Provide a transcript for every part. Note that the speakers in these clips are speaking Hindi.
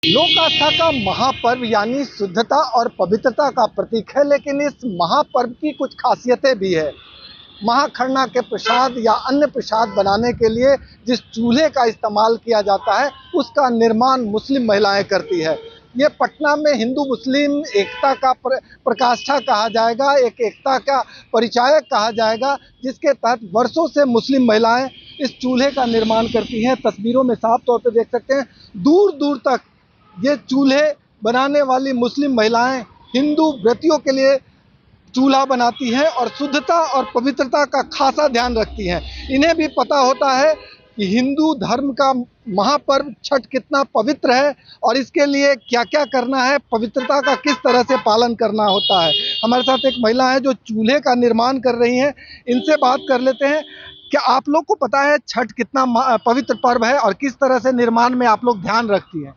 लोक आस्था का महापर्व यानी शुद्धता और पवित्रता का प्रतीक है, लेकिन इस महापर्व की कुछ खासियतें भी है। महाखरना के प्रसाद या अन्य प्रसाद बनाने के लिए जिस चूल्हे का इस्तेमाल किया जाता है, उसका निर्माण मुस्लिम महिलाएं करती है। ये पटना में हिंदू मुस्लिम एकता का प्रकाष्ठा कहा जाएगा, एक एकता का परिचायक कहा जाएगा, जिसके तहत वर्षों से मुस्लिम महिलाएं इस चूल्हे का निर्माण करती हैं। तस्वीरों में साफ तौर पर देख सकते हैं, दूर दूर तक ये चूल्हे बनाने वाली मुस्लिम महिलाएं हिंदू व्रतियों के लिए चूल्हा बनाती हैं और शुद्धता और पवित्रता का खासा ध्यान रखती हैं। इन्हें भी पता होता है कि हिंदू धर्म का महापर्व छठ कितना पवित्र है और इसके लिए क्या क्या करना है, पवित्रता का किस तरह से पालन करना होता है। हमारे साथ एक महिला है जो चूल्हे का निर्माण कर रही हैं, इनसे बात कर लेते हैं। क्या आप लोग को पता है छठ कितना पवित्र पर्व है और किस तरह से निर्माण में आप लोग ध्यान रखती हैं?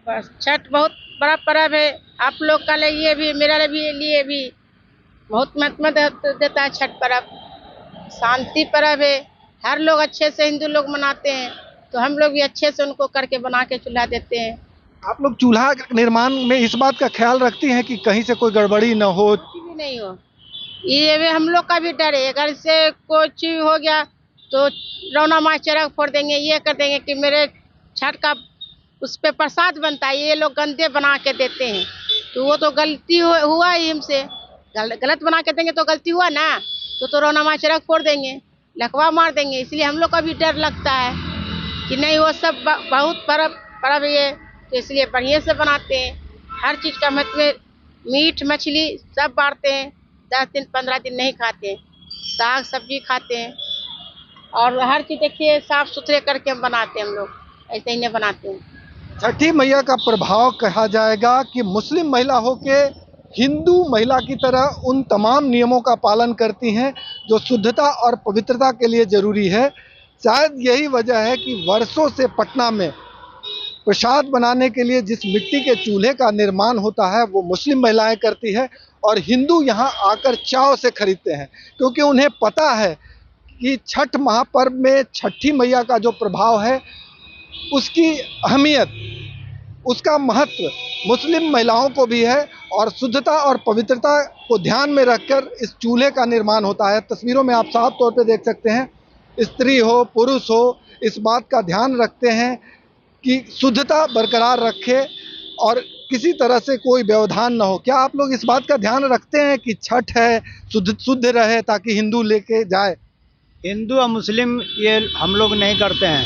बस छठ बहुत बड़ा पर्व है। आप लोग का लिए भी, मेरा लिए भी बहुत महत्व देता है। छठ पर्व शांति पर्व है। हर लोग अच्छे से हिंदू लोग मनाते हैं, तो हम लोग भी अच्छे से उनको करके बना के चूल्हा देते हैं। आप लोग चूल्हा निर्माण में इस बात का ख्याल रखती हैं कि कहीं से कोई गड़बड़ी न हो? कुछ भी नहीं हो, ये भी हम लोग का भी डर है। अगर इससे कुछ हो गया तो रौना माँ चरख फोड़ देंगे, ये कर देंगे कि मेरे छठ का उस पे प्रसाद बनता है, ये लोग गंदे बना के देते हैं, तो वो तो गलती हुआ ही हमसे। गलत बना के देंगे तो गलती हुआ ना, तो रौना माँ चरख फोड़ देंगे, लकवा मार देंगे। इसलिए हम लोग का भी डर लगता है कि नहीं, वो सब बहुत पर्व ये, तो इसलिए बढ़िया से बनाते हैं। हर चीज़ का महत्व, मीट मछली सब बांटते हैं। 10 दिन 15 दिन नहीं खाते हैं, साग सब्जी खाते हैं और हर चीज़ देखिए साफ सुथरे करके हम बनाते हैं। हम लोग ऐसे ही नहीं बनाते हैं। छठी मैया का प्रभाव कहा जाएगा कि मुस्लिम महिला होके हिंदू महिला की तरह उन तमाम नियमों का पालन करती हैं जो शुद्धता और पवित्रता के लिए ज़रूरी है। शायद यही वजह है कि वर्षों से पटना में प्रसाद बनाने के लिए जिस मिट्टी के चूल्हे का निर्माण होता है वो मुस्लिम महिलाएं करती है और हिंदू यहाँ आकर चाव से खरीदते हैं, क्योंकि उन्हें पता है कि छठ महापर्व में छठी मैया का जो प्रभाव है, उसकी अहमियत, उसका महत्व मुस्लिम महिलाओं को भी है और शुद्धता और पवित्रता को ध्यान में रखकर इस चूल्हे का निर्माण होता है। तस्वीरों में आप साफ तौर पे देख सकते हैं, स्त्री हो पुरुष हो, इस बात का ध्यान रखते हैं कि शुद्धता बरकरार रखे और किसी तरह से कोई व्यवधान न हो। क्या आप लोग इस बात का ध्यान रखते हैं कि छठ है शुद्ध रहे ताकि हिंदू लेके जाए? हिंदू और मुस्लिम ये हम लोग नहीं करते हैं।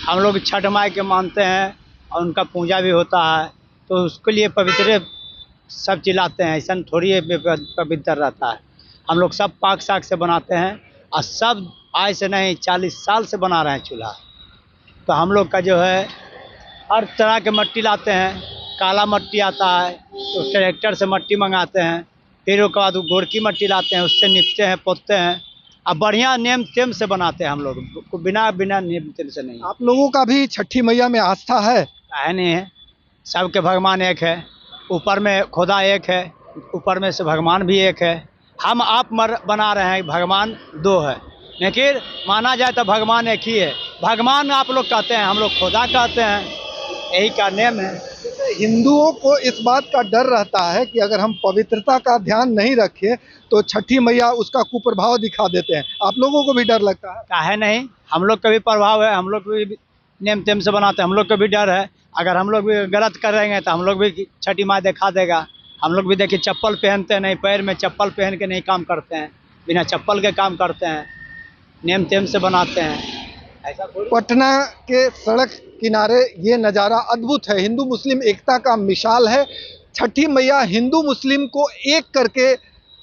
हम लोग छठ माई के मानते हैं और उनका पूजा भी होता है, तो उसके लिए पवित्र सब चिल्लाते हैं। ऐसा थोड़ी पवित्र रहता है। हम लोग सब पाक साग से बनाते हैं और सब आज से नहीं 40 साल से बना रहे हैं चूल्हा। तो हम लोग का जो है हर तरह के मट्टी लाते हैं। काला मट्टी आता है तो ट्रैक्टर से मट्टी मंगाते हैं, फिर उसके बाद गोरकी मट्टी लाते हैं, उससे निपते हैं, पोतते हैं। अब बढ़िया नेम टेम से बनाते हैं हम लोग, बिना नेम टेम से नहीं। आप लोगों का भी छठी मैया में आस्था है? काहे नहीं है, सबके भगवान एक है। ऊपर में खुदा एक है, ऊपर में से भगवान भी एक है। हम आप बना रहे हैं, भगवान 2 है, लेकिन माना जाए तो भगवान एक ही है। भगवान आप लोग कहते हैं, हम लोग खुदा कहते हैं, यही का नेम है। हिंदुओं को इस बात का डर रहता है कि अगर हम पवित्रता का ध्यान नहीं रखें तो छठी मैया उसका कुप्रभाव दिखा देते हैं। आप लोगों को भी डर लगता है? काहे नहीं, हम लोग का भी प्रभाव है, हम लोग भी नेम टेम से बनाते हैं, हम लोग का भी डर है। अगर हम लोग भी गलत करेंगे तो हम लोग भी छठी माँ दिखा देगा। हम लोग भी देखिए चप्पल पहनते नहीं, पैर में चप्पल पहन के नहीं काम करते हैं, बिना चप्पल के काम करते हैं, नेम टेम से बनाते हैं। ऐसा पटना के सड़क किनारे ये नज़ारा अद्भुत है, हिंदू मुस्लिम एकता का मिसाल है। छठी मैया हिंदू मुस्लिम को एक करके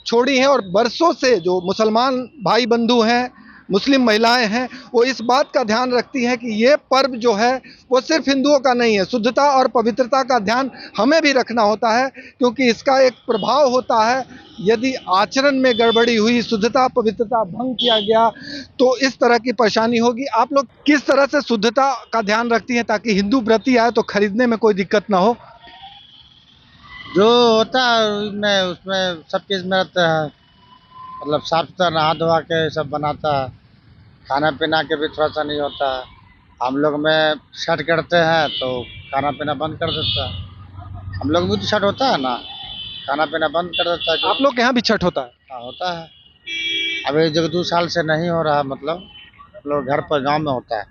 छोड़ी है और बरसों से जो मुसलमान भाई बंधु हैं, मुस्लिम महिलाएं हैं, वो इस बात का ध्यान रखती हैं कि ये पर्व जो है वो सिर्फ हिंदुओं का नहीं है। शुद्धता और पवित्रता का ध्यान हमें भी रखना होता है, क्योंकि इसका एक प्रभाव होता है। यदि आचरण में गड़बड़ी हुई, शुद्धता पवित्रता भंग किया गया, तो इस तरह की परेशानी होगी। आप लोग किस तरह से शुद्धता का ध्यान रखती हैं ताकि हिंदू व्रती आए तो खरीदने में कोई दिक्कत ना हो? जो होता है उसमें सब चीज़ में रहता है, मतलब साफ सुथरा नहा धोवा के सब बनाता है। खाना पीना के भी थोड़ा सा नहीं होता है। हम लोग में छठ करते हैं तो खाना पीना बंद कर देता है। हम लोग भी तो छठ होता है ना, खाना पीना बंद कर देता है। आप लोग के यहाँ भी छठ होता है? हाँ होता है। अब एक जगह 2 साल से नहीं हो रहा, मतलब हम लोग घर पर गांव में होता है,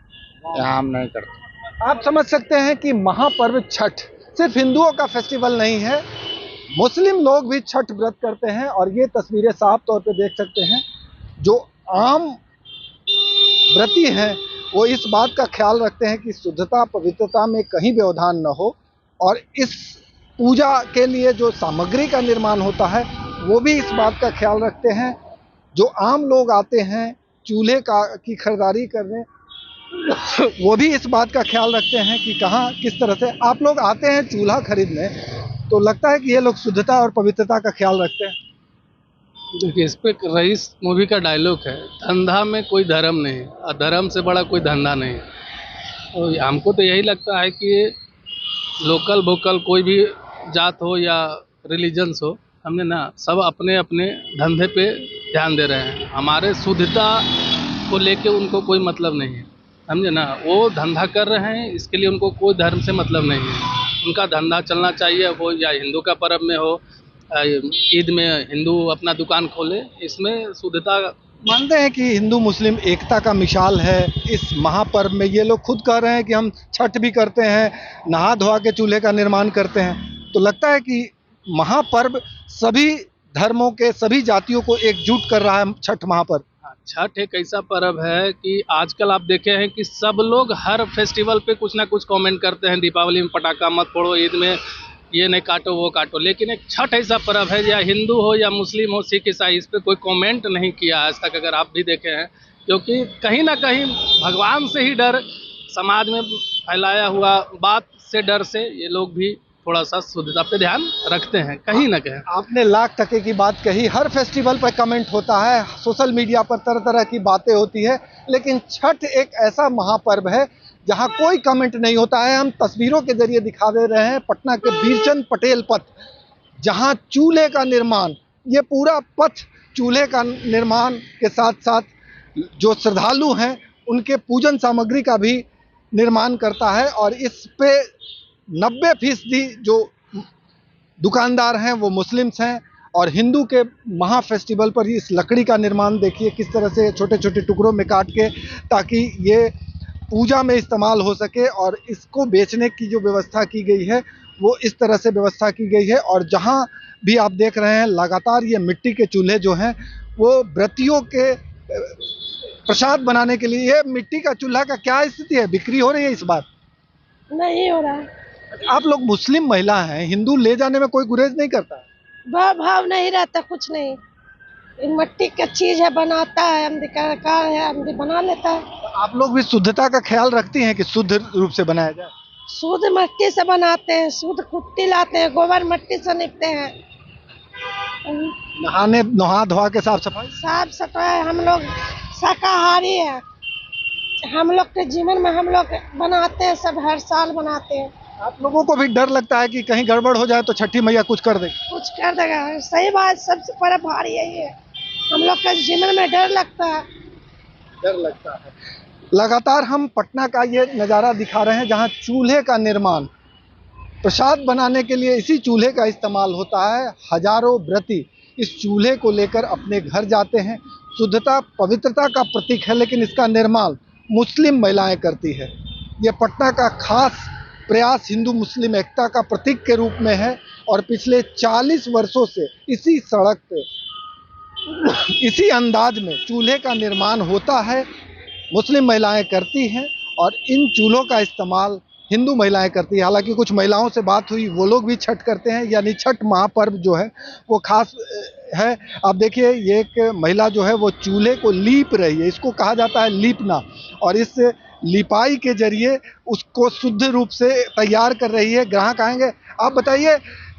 यहाँ हम नहीं करते। आप समझ सकते हैं कि महापर्व छठ सिर्फ हिंदुओं का फेस्टिवल नहीं है, मुस्लिम लोग भी छठ व्रत करते हैं। और ये तस्वीरें साफ तौर पे देख सकते हैं, जो आम व्रती हैं वो इस बात का ख्याल रखते हैं कि शुद्धता पवित्रता में कहीं व्यवधान न हो, और इस पूजा के लिए जो सामग्री का निर्माण होता है वो भी इस बात का ख्याल रखते हैं। जो आम लोग आते हैं चूल्हे की खरीदारी करने, वो भी इस बात का ख्याल रखते हैं कि कहाँ किस तरह से आप लोग आते हैं चूल्हा खरीदने, तो लगता है कि ये लोग शुद्धता और पवित्रता का ख्याल रखते हैं। देखिए, इस पे रईस मूवी का डायलॉग है, धंधा में कोई धर्म नहीं, अधर्म से बड़ा कोई धंधा नहीं। तो हमको तो यही लगता है कि लोकल वोकल कोई भी जात हो या रिलीजन्स हो, हमने ना सब अपने अपने धंधे पे ध्यान दे रहे हैं। हमारे शुद्धता को लेके उनको कोई मतलब नहीं है, समझे ना। वो धंधा कर रहे हैं, इसके लिए उनको कोई धर्म से मतलब नहीं है। उनका धंधा चलना चाहिए, वो या हिंदू का पर्व में हो, ईद में हिंदू अपना दुकान खोले, इसमें शुद्धता। मानते हैं कि हिंदू मुस्लिम एकता का मिसाल है इस महापर्व में। ये लोग खुद कह रहे हैं कि हम छठ भी करते हैं, नहा धोआ के चूल्हे का निर्माण करते हैं। तो लगता है कि महापर्व सभी धर्मों के सभी जातियों को एकजुट कर रहा है छठ महापर्व। छठ एक ऐसा पर्व है कि आजकल आप देखे हैं कि सब लोग हर फेस्टिवल पे कुछ ना कुछ कमेंट करते हैं। दीपावली में पटाखा मत फोड़ो, ईद में ये नहीं काटो वो काटो, लेकिन एक छठ ऐसा पर्व है, या हिंदू हो या मुस्लिम हो सिख ईसाई, इस पर कोई कमेंट नहीं किया आज तक, अगर आप भी देखे हैं। क्योंकि कहीं ना कहीं भगवान से ही डर, समाज में फैलाया हुआ बात से डर से ये लोग भी थोड़ा सा शुद्धता पे ध्यान रखते हैं कहीं ना कहीं। आपने लाख टके की बात कही, हर फेस्टिवल पर कमेंट होता है, सोशल मीडिया पर तरह तरह की बातें होती है, लेकिन छठ एक ऐसा महापर्व है जहां कोई कमेंट नहीं होता है। हम तस्वीरों के जरिए दिखा दे रहे हैं पटना के बीरचंद पटेल पथ, जहां चूल्हे का निर्माण, ये पूरा पथ चूल्हे का निर्माण के साथ साथ जो श्रद्धालु हैं उनके पूजन सामग्री का भी निर्माण करता है। और इस पे 90% जो दुकानदार हैं वो मुस्लिम्स हैं, और हिंदू के महा फेस्टिवल पर इस लकड़ी का निर्माण देखिए किस तरह से छोटे छोटे टुकड़ों में काट के, ताकि ये पूजा में इस्तेमाल हो सके। और इसको बेचने की जो व्यवस्था की गई है वो इस तरह से व्यवस्था की गई है। और जहाँ भी आप देख रहे हैं लगातार ये मिट्टी के चूल्हे जो हैं वो व्रतियों के प्रसाद बनाने के लिए। ये मिट्टी का चूल्हा का क्या स्थिति है, बिक्री हो रही है इस बार? नहीं हो रहा है। आप लोग मुस्लिम महिला हैं, हिंदू ले जाने में कोई गुरेज नहीं करता? भाव नहीं रहता, कुछ नहीं। ये मिट्टी का चीज है, बनाता है, हम कलाकार है, हम बना लेता है। आप लोग भी शुद्धता का ख्याल रखती हैं कि शुद्ध रूप से बनाया जाए? शुद्ध मिट्टी से बनाते हैं, शुद्ध कुट्टी लाते हैं, गोबर मिट्टी से निपते हैं। नहा धोआ के साफ सफाई हम लोग शाकाहारी है, हम लोग के जीवन में हम लोग बनाते हैं, सब हर साल बनाते हैं। आप लोगों को भी डर लगता है कि कहीं गड़बड़ हो जाए तो छठी मैया कुछ कर दे? कुछ कर देगा, सही बात। सबसे बड़ा भारी यही है, हम लोग के जीवन में डर लगता है। डर लगता है। लगातार हम पटना का ये नज़ारा दिखा रहे हैं जहां चूल्हे का निर्माण, प्रसाद बनाने के लिए इसी चूल्हे का इस्तेमाल होता है। हजारों व्रती इस चूल्हे को लेकर अपने घर जाते हैं। शुद्धता पवित्रता का प्रतीक है, लेकिन इसका निर्माण मुस्लिम महिलाएं करती है। ये पटना का खास प्रयास हिंदू मुस्लिम एकता का प्रतीक के रूप में है, और पिछले 40 वर्षों से इसी सड़क पे इसी अंदाज में चूल्हे का निर्माण होता है। मुस्लिम महिलाएं करती हैं और इन चूल्हों का इस्तेमाल हिंदू महिलाएं करती हैं। हालांकि कुछ महिलाओं से बात हुई, वो लोग भी छठ करते हैं, यानी छठ महापर्व जो है वो खास है। आप देखिए ये एक महिला जो है वो चूल्हे को लीप रही है, इसको कहा जाता है लीपना, और इस लिपाई के जरिए उसको शुद्ध रूप से तैयार कर रही है। ग्राहक आएंगे। आप बताइए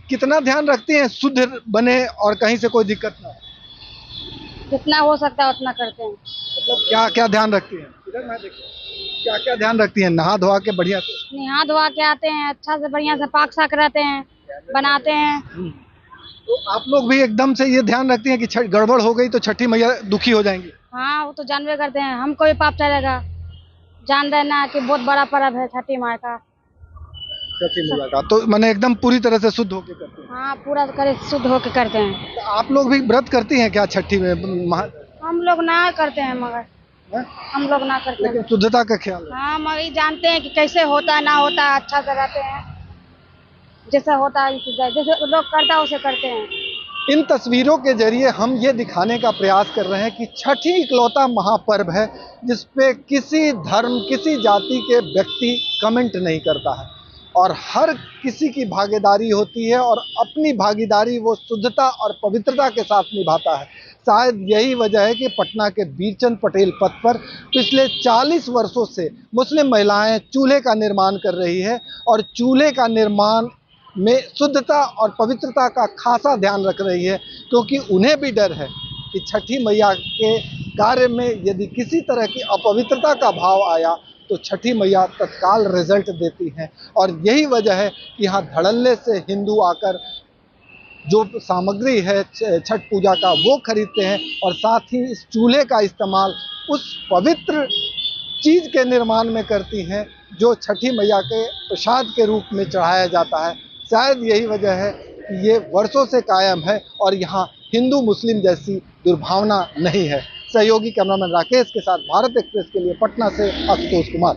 कितना ध्यान रखती हैं शुद्ध बने और कहीं से कोई दिक्कत ना हो? जितना हो सकता है उतना करते हैं। मतलब क्या क्या ध्यान रखती हैं? इधर मैं देखिए क्या क्या ध्यान रखती हैं? नहा धोआ के बढ़िया से नहा धोआ के आते हैं, अच्छा से बढ़िया से पाक साक रहते हैं, बनाते हैं। तो आप लोग भी एकदम से ये ध्यान रखती हैं कि छठ गड़बड़ हो गई तो छठी मैया दुखी हो जाएंगी? हाँ, वो तो जानवे करते हैं, हमको भी पाप चलेगा। जान देना कि बहुत बड़ा पर्व है छठी माँ का। छठी मैया का तो मैंने एकदम पूरी तरह से शुद्ध होके करते हैं। हाँ पूरा करे शुद्ध होके करते हैं। तो आप लोग भी व्रत करती हैं क्या छठी में हम लोग ना करते हैं मगर हैं? हम लोग ना करते लेकिन हैं। शुद्धता का ख्याल है। हाँ मगर ये जानते हैं कि कैसे होता है ना होता है, अच्छा से रहते हैं, जैसा होता है जैसे लोग करता है उसे करते हैं। इन तस्वीरों के जरिए हम ये दिखाने का प्रयास कर रहे हैं कि छठी इकलौता महापर्व है जिस पे किसी धर्म किसी जाति के व्यक्ति कमेंट नहीं करता है और हर किसी की भागीदारी होती है और अपनी भागीदारी वो शुद्धता और पवित्रता के साथ निभाता है। शायद यही वजह है कि पटना के बीरचंद पटेल पथ पर पिछले 40 वर्षों से मुस्लिम महिलाएं चूल्हे का निर्माण कर रही है और चूल्हे का निर्माण में शुद्धता और पवित्रता का खासा ध्यान रख रही है, क्योंकि उन्हें भी डर है कि छठी मैया के कार्य में यदि किसी तरह की अपवित्रता का भाव आया तो छठी मैया तत्काल रिजल्ट देती हैं। और यही वजह है कि यहाँ धड़ल्ले से हिंदू आकर जो सामग्री है छठ पूजा का वो खरीदते हैं और साथ ही इस चूल्हे का इस्तेमाल उस पवित्र चीज़ के निर्माण में करती हैं जो छठी मैया के प्रसाद के रूप में चढ़ाया जाता है। शायद यही वजह है कि ये वर्षों से कायम है और यहाँ हिंदू मुस्लिम जैसी दुर्भावना नहीं है। सहयोगी कैमरामैन राकेश के साथ भारत एक्सप्रेस के लिए पटना से आशुतोष कुमार।